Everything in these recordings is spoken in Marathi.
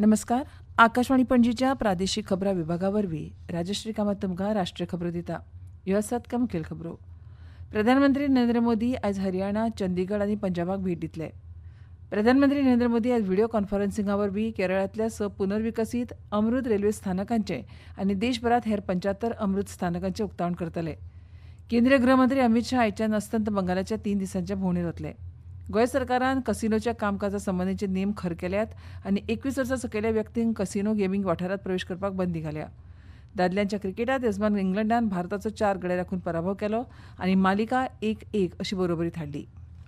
नमस्कार. आकाशवाणी पणजीच्या प्रादेशीक खबरां विभागावरवीं राजश्री कामत तुमकां राष्ट्रीय खबरो दिता. ह्यो आसात कांय मुखेल खबरो. प्रधानमंत्री नरेंद्र मोदी आयज हरियाणा, चंदीगड आनी पंजाबाक भेट दितले. प्रधानमंत्री नरेंद्र मोदी आयज व्हिडिओ कॉन्फरन्सिंगा वरवीं केरळांतल्या 6 पुनर्विकसीत अमृत रेल्वे स्थानकांचें आनी देशभरांत हेर 75 अमृत स्थानकांचें उक्तावण करतले. केंद्रीय गृहमंत्री अमित शाह आयच्यान अस्तंत बंगालाच्या 3 दिसांच्या भोंवडेर वतले. गोंय सरकारान कसिनोच्या कामकाजा संबंधीचे नेम खर केल्यात आनी 21 वर्सां सकयल्या व्यक्तींक कसिनो गेमिंग वाठारांत प्रवेश करपाक बंदी घाल्या. दादल्यांच्या क्रिकेटांत येजमान इंग्लंडान भारताचो 4 गडे राखून पराभव केलो आनी मालिका 1-1 अशी बरोबरीत हाडली.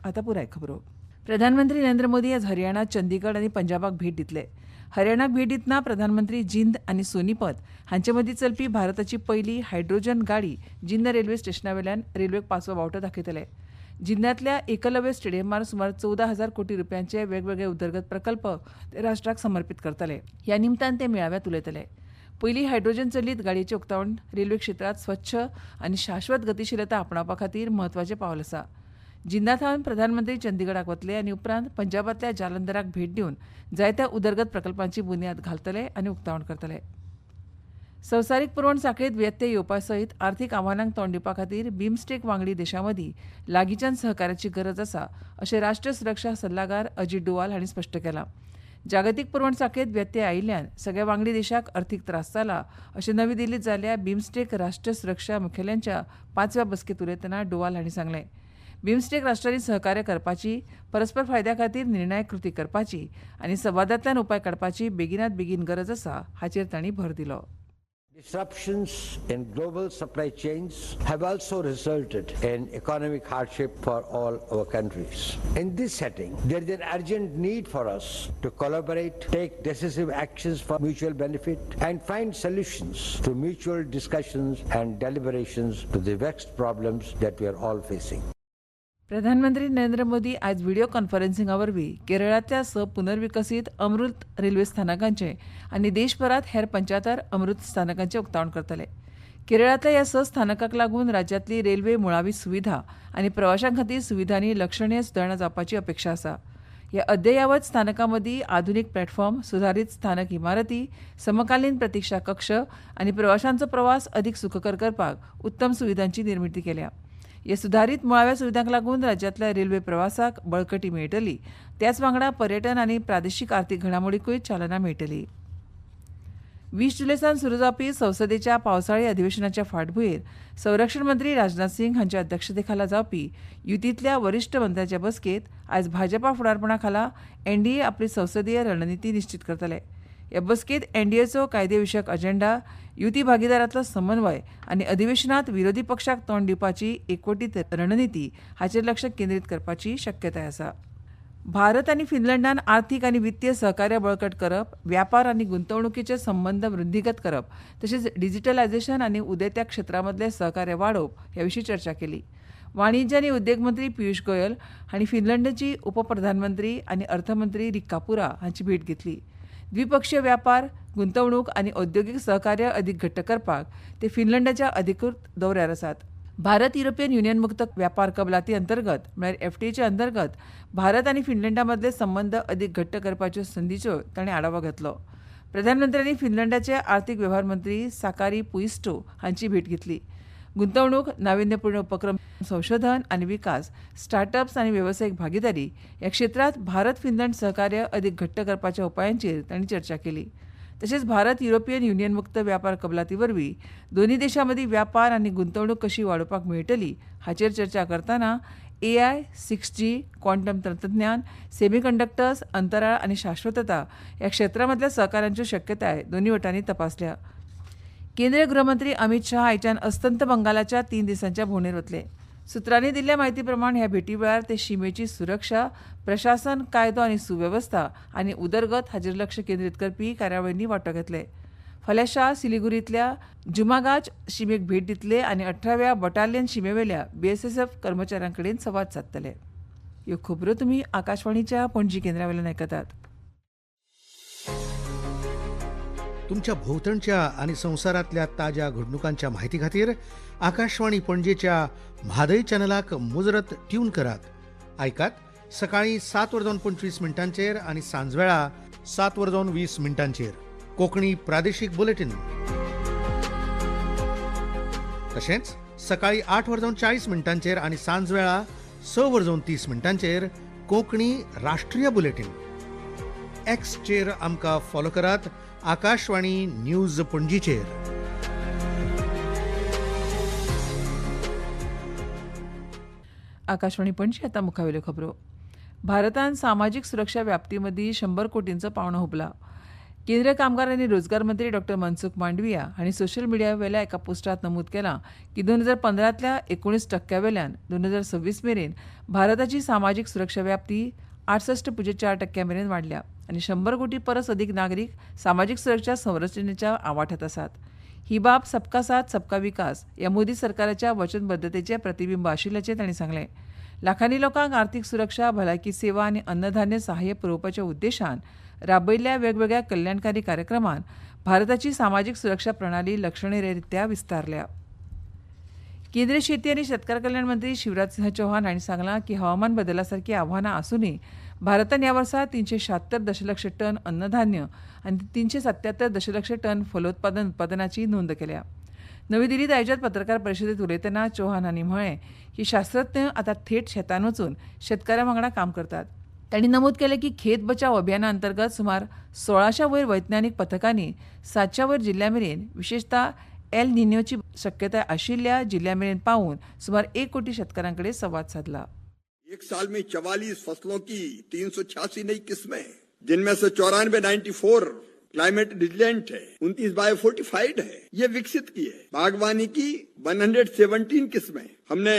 आतां पुराय खबरो. प्रधानमंत्री नरेंद्र मोदी आज हरियाणा, चंदीगड आनी पंजाबाक भेट दितले. हरियाणाक भेट दितना प्रधानमंत्री जिंद आनी सोनीपत हांचे मदीं चलपी भारताची पयली हायड्रोजन गाडी जिंद रेल्वे स्टेशनावेल्यान रेल्वेक पांचवो वावटो दाखयतले. जिल्ल्यांतल्या एकलव्य स्टेडियमार सुमार 14,000 कोटी रुपयांचे वेगवेगळे उदरगत प्रकल्प ते राष्ट्राक समर्पीत करतले. ह्या निमतान ते मेळाव्यात उलयतले. पयली हायड्रोजन चलीत गाडयेचें उक्तावण रेल्वे क्षेत्रांत स्वच्छ आनी शाश्वत गतीशीलता आपणावपा खातीर म्हत्वाचें पावल आसा. जिंदाथावन प्रधानमंत्री चंदीगडाक वतले आनी उपरांत पंजाबांतल्या जालंधराक भेट दिवन जायत्या उदरगत प्रकल्पांची बुनयाद घालतले आनी उक्तावण करतले. संवसारीक पुरवण साखळीत व्यत्यय येवपा सयत आर्थीक आव्हानांक तोंड दिवपा खातीर बिमस्टेक वांगडी देशां मदीं लागींच्यान सहकार्याची गरज आसा अशें राष्ट्रीय सुरक्षा सल्लागार अजीत डोवाल हांणी स्पश्ट केलां. जागतीक पुरवण साखळेत व्यत्यय आयिल्ल्यान सगळ्या वांगडी देशांक अर्थीक त्रास जाला अशें नवी दिल्लींत जाल्ल्या बिमस्टेक राष्ट्रीय सुरक्षा मुखेल्यांच्या 5व्या बसकेंत उलयतना डोवाल हांणी सांगलें. बिमस्टेक राष्ट्रांनी सहकार्य करपाची, परस्पर फायद्या खातीर निर्णायक कृती करपाची आनी संवादांतल्यान उपाय काडपाची बेगिनात बेगीन गरज आसा हाचेर तांणी भर दिलो. Disruptions in global supply chains have also resulted in economic hardship for all our countries. In this setting, there is an urgent need for us to collaborate, take decisive actions for mutual benefit, and find solutions through mutual discussions and deliberations to the vexed problems that we are all facing. प्रधानमंत्री नरेंद्र मोदी आज व्हिडिओ कॉन्फरन्सिंगा वरवीं केरळांतल्या 6 पुनर्विकसीत अमृत रेल्वे स्थानकांचें आनी देशभरांत हेर 75 अमृत स्थानकांचें उक्तावण करतले. केरळांतल्या ह्या 6 स्थानकांक लागून राज्यांतली रेल्वे मुळावी सुविधा आनी प्रवाशां खातीर सुविधांनी लक्षणीय सुदारणा जावपाची अपेक्षा आसा. ह्या अद्ययावत स्थानकां मदीं आधुनीक प्लॅटफॉर्म, सुधारीत स्थानक इमारती, समकालीन प्रतीक्षा कक्ष आनी प्रवाशांचो प्रवास अदीक सुखकर करपाक उत्तम सुविधांची निर्मिती केल्या. ह्या सुधारीत मुळाव्या सुविधांक लागून राज्यांतल्या रेल्वे प्रवासाक बळकटी मेळटली. त्याच वांगडा पर्यटन आनी प्रादेशीक आर्थीक घडामोडींकूय चालना मेळटली. 20 जुलैसावन सुरू जावपी संसदेच्या पावसाळी अधिवेशनाच्या फाटभुंयेर संरक्षण मंत्री राजनाथ सिंग हांच्या अध्यक्षतेखाला जावपी युतींतल्या वरिश्ठ मंत्र्यांच्या बसकेंत आयज भाजपा फुडारपणा खाला एनडीए आपली संसदीय रणनिती निश्चित करतले. ह्या बसकेंत एनडीएचो कायदेविशयक अजेंडा, युती भागीदारांतलो समन्वय आनी अधिवेशनांत विरोधी पक्षाक तोंड दिवपाची एकवटीत रणनिती हाचेर लक्ष केंद्रीत करपाची शक्यताय आसा. भारत आनी फिनलंडान आर्थीक आनी वित्तीय सहकार्य बळकट करप, व्यापार आनी गुंतवणुकीचे संबंद वृद्धींगत करप तशेंच डिजिटलायझेशन आनी उदेत्या क्षेत्रां मदलें सहकार्य वाडोवप ह्या विशीं चर्चा केली. वाणिज्य आनी उद्देग मंत्री पियुष गोयल हांणी फिनलंडची उपप्रधानमंत्री आनी अर्थमंत्री रिक्का पुरा हांची भेट घेतली. द्विपक्षीय व्यापार, गुंतवणूक आनी औद्योगिक सहकार्य अदीक घट्ट करपाक ते फिनलंडाच्या अधिकृत दौऱ्यार आसात. भारत युरोपियन युनियन मुक्त व्यापार कबलाती अंतर्गत म्हळ्यार एफटीएच्या अंतर्गत भारत आनी फिनलंडा मदले संबंद अदीक घट्ट करपाच्यो संदीचो ताणें आढावो घेतलो. प्रधानमंत्र्यांनी फिनलंडाचे आर्थीक वेव्हार मंत्री साकारी पुइस्टो हांची भेट घेतली. गुंतवणूक, नाविन्यपूर्ण उपक्रम, संशोधन आनी विकास, स्टार्टअप्स आनी वेवसायीक भागीदारी ह्या क्षेत्रांत भारत फिनलंड सहकार्य अदीक घट्ट करपाच्या उपायांचेर तांणी चर्चा केली. तशेंच भारत युरोपियन युनियन मुक्त व्यापार कबलाती वरवीं दोनूय देशां मदीं व्यापार आनी गुंतवणूक कशी वाडोवपाक मेळटली हाचेर चर्चा करतना AI, 6G, क्वांटम तंत्रज्ञान, सेमीकंडक्टर्स, अंतराळ आनी शाश्वतता ह्या क्षेत्रां मदल्या सहकार्याच्यो शक्यताय दोनूय वटांनी तपासल्या. केंद्रीय गृहमंत्री अमित शाह आयच्यान अस्तंत बंगालाच्या 3 दिसांच्या भोंवडेर वतले. सुत्रांनी दिल्ल्या म्हायती प्रमाण ह्या भेटी वेळार ते शिमेची सुरक्षा, प्रशासन, कायदो आनी सुवेवस्था आनी उदरगत हाचेर लक्ष केंद्रीत करपी कार्यावळींनी वांटो घेतले. फाल्यां शाह सिलिगुरींतल्या जुमागाच शिमेक भेट दितले आनी 18व्या बटालियन शिमेवेल्या BSF कर्मचाऱ्यां कडेन संवाद सादतले. ह्यो खबरो तुमी आकाशवाणीच्या पणजी केंद्रावेल्यान आयकतात. तुमच्या भोवतणच्या आणि संसारातल्या ताज्या घडणुकांच्या माहिती खातीर आकाशवाणी पणजेच्या म्हादय चॅनलाक मुजरत ट्यून करात. ऐकात सकाळी 7:25 आणि सांजवेळा 7:20 कोकणी प्रादेशिक बुलेटिन तशेंच सकाळी 8:40 आणि सांजवेळा 6:30 कोंकणी राष्ट्रीय बुलेटिन. एक्सचेर आमकां फॉलो करात, आकाशवाणी न्यूज पणजीचेर. आकाशवाणी पणजी आता मुखावेल्यो खबरो. भारतान सामाजीक सुरक्षा व्याप्तीमदी 100 कोटींचो पावणो हुबला. केंद्रीय कामगार आनी रोजगार मंत्री डॉ मनसुख मांडविया हांणी सोशल मिडियावेल्या एका पोस्टात नमूद केलां की 2015तल्या 19% 2026 मेरेन भारताची सामाजीक सुरक्षा व्याप्ती 68.4% मेरेन वाडल्या आनी 100 कोटी परस अदीक नागरीक सामाजीक सुरक्षा संरचनेच्या आवाठांत आसात. ही बाब सबका साथ सबका विकास ह्या मोदी सरकाराच्या वचनबद्धतेचें प्रतिबिंब आशिल्ल्याचें तांणी सांगलें. लाखांनी लोकांक आर्थीक सुरक्षा, भलायकी सेवा आनी अन्नधान्य सहाय्य पुरवपाच्या उद्देशान राबयल्ल्या वेगवेगळ्या कल्याणकारी कार्यक्रमान भारताची सामाजीक सुरक्षा प्रणाली लक्षणीयरित्या विस्तारल्या. केंद्रीय शेती आनी शेतकार कल्याण मंत्री शिवराज सिंह चौहान हांणी सांगलां की हवामान बदलासारकीं आव्हानां आसूनय भारतान ह्या वर्सा 376 दशलक्ष टन अन्नधान्य आनी 377 दशलक्ष टन फलोत्पादन उत्पादनाची नोंद केल्या. नवी दिल्लीत आयोजित पत्रकार परिशदेंत उलयतना चौहान हांणी म्हळें की शास्त्रज्ञ आतां थेट शेतांत वचून शेतकारां वांगडा काम करतात. तांणी नमूद केलें की खेत बचाव अभियाना अंतर्गत सुमार 1600 वयर वैज्ञानीक पथकांनी 700 वयर जिल्ल्यां मेरेन विशेषतः एल निन्योची शक्यताय आशिल्ल्या जिल्ल्यां मेरेन पावून सुमार 1 कोटी शेतकारां कडेन संवाद साधला. एक साल में 44 फसलों की 386 नई किस्में, जिनमें से 94 क्लाइमेट रिजिलेंट है, 29 बायोफोर्टिफाइड है, ये विकसित की है. बागवानी की 117 किस्में हमने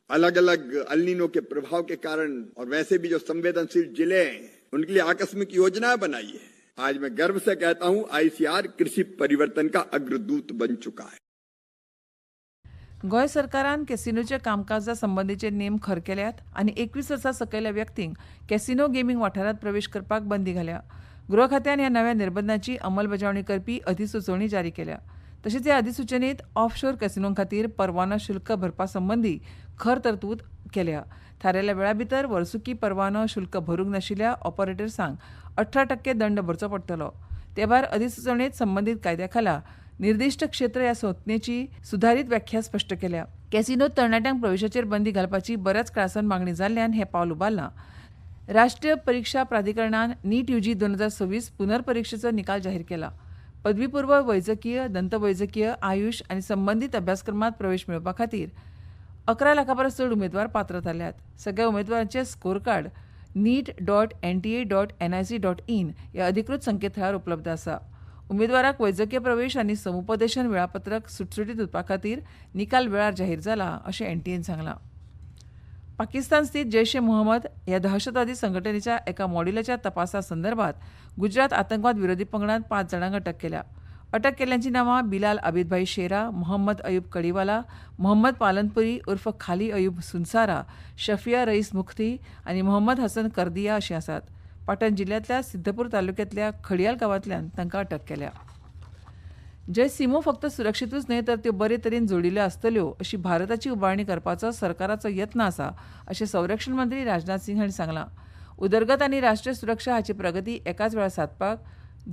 अलग अलग अल्नीनो के प्रभाव के कारण और वैसे भी जो संवेदनशील जिले हैं उनके लिए आकस्मिक योजनाएं बनाई है. आज मैं गर्व से कहता हूं, आईसीआर कृषि परिवर्तन का अग्रदूत बन चुका है. गोंय सरकारान कॅसिनोच्या कामकाजा संबंधीचे नेम खर केल्यात आनी 21 वर्सां सकयल्या व्यक्तींक कॅसिनो गेमींग वाठारांत प्रवेश करपाक बंदी घाल्या. गृह खात्यान ह्या नव्या निर्बंधांची अंमलबजावणी करपी अधिसुचोवणी जारी केल्या. तशेंच ह्या अधिसुचनेंत ऑफशोर कॅसिनो खातीर परवानो शुल्क भरपा संबंधी खर तरतूद केल्या. थारायल्ल्या वेळा भितर वर्सुकी परवानो शुल्क भरूंक नाशिल्ल्या ऑपरेटर्सांक 18% दंड भरचो पडटलो. ते भायर अधिसुचोवणेंत संबंधीत कायद्या खाला निर्दिष्ट क्षेत्र ह्या संज्ञेची सुधारीत व्याख्या स्पश्ट केल्या. कॅसिनोत तरणाट्यांक प्रवेशाचेर बंदी घालपाची बऱ्याच काळासावन मागणी जाल्ल्यान हें पावल उबारलां. राष्ट्रीय परीक्षा प्राधिकरणान नीट यूजी 2026 पुनर्परीक्षेचो निकाल जाहीर केला. पदवीपूर्व वैजकीय, दंतवैजकीय, आयुष आनी संबंधीत अभ्यासक्रमांत प्रवेश मेळोवपा खातीर 11 लाखां परस चड उमेदवार पात्र थारल्यात. सगळ्या उमेदवारांचे स्कोर कार्ड neet.nta.nic.in ह्या अधिकृत संकेतथळार उपलब्ध आसा. उमेदवाराक वैजकीय प्रवेश आनी समुपदेशन वेळापत्रक सुटसुटीत उरपा खातीर निकाल वेळार जाहीर जाला अशें एनटीएन सांगलां. पाकिस्तान स्थित जैश ए मोहम्मद ह्या दहशतवादी संघटनेच्या एका मॉड्यूलाच्या तपासा संदर्भात गुजरात आतंकवाद विरोधी पंगडान 5 जाणांक अटक केल्या. अटक केल्ल्यांची नांवां बिलाल आबिदभाई शेरा, मोहम्मद अयूब कडिवाला, मोहम्मद पालनपुरी उर्फ खाली अयूब सुनसारा, शफिया रईस मुख्ती आनी मोहम्मद हसन कर्दिया अशीं आसात. पाटण जिल्ल्यांतल्या सिद्धपूर तालुक्यांतल्या खडियाल गांवांतल्यान तांकां अटक केल्या. जे सीमो फक्त सुरक्षीतूच न्हय तर त्यो बरे तरेन जोडिल्ल्यो आसतल्यो अशी भारताची उबारणी करपाचो सरकाराचो यत्न आसा अशें संरक्षण मंत्री राजनाथ सिंह हांणी सांगलां. उदरगत आनी राष्ट्रीय सुरक्षा हाची प्रगती एकाच वेळार सादपाक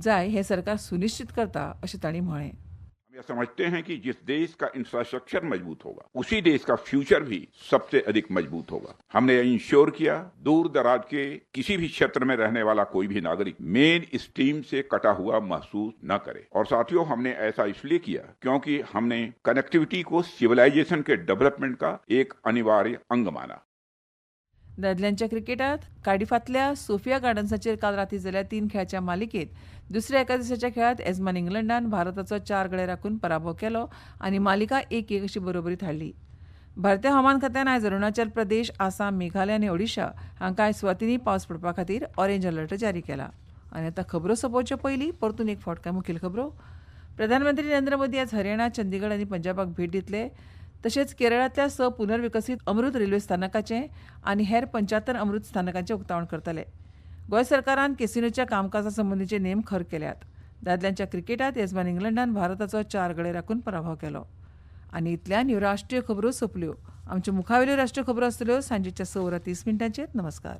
जाय हें सरकार सुनिश्चित करता अशें तांणी म्हळें. हम यह समझते हैं कि जिस देश का इंफ्रास्ट्रक्चर मजबूत होगा उसी देश का फ्यूचर भी सबसे अधिक मजबूत होगा. हमने इंश्योर किया दूर दराज के किसी भी क्षेत्र में रहने वाला कोई भी नागरिक मेन स्ट्रीम से कटा हुआ महसूस न करे. और साथियों, हमने ऐसा इसलिए किया क्योंकि हमने कनेक्टिविटी को सिविलाइजेशन के डेवलपमेंट का एक अनिवार्य अंग माना. दादल्यांच्या क्रिकेटात कार्डिफांतल्या सोफिया गार्डन्साचेर काल रातीं जाल्ल्या 3 खेळाच्या मालिकेत दुसऱ्या एका दिसाच्या खेळात येजमान इंग्लंडान भारताचो 4 गडे राखून पराभव केलो आनी मालिका 1-1 अशी बरोबरीत हाडली. भारतीय हवामान खात्यान आयज अरुणाचल प्रदेश, आसाम, मेघालय आनी ओडिशा हांकां कांय सुवातींनी पावस पडपा खातीर ऑरेंज अलर्ट जारी केला. आनी आतां खबरो सोंपोवचे पयलीं परतून एक फावट कांय मुखेल खबरो. प्रधानमंत्री नरेंद्र मोदी आज हरियाणा, चंदीगड आनी पंजाबाक भेट दितले. तशेंच केरळांतल्या 6 पुनर्विकसीत अमृत रेल्वे स्थानकाचें आनी हेर 75 अमृत स्थानकांचें उक्तावण करतले. गोंय सरकारान कॅसिनोच्या कामकाजा संबंधीचे नेम खर केल्यात. दादल्यांच्या क्रिकेटात येजमान इंग्लंडान भारताचो 4 गडे राखून पराभव केलो. आनी इतल्यान ह्यो राष्ट्रीय खबरो सोंपल्यो. आमच्यो मुखावेल्यो राष्ट्रीय खबरो आसतल्यो सांजेच्या 6:30 नमस्कार.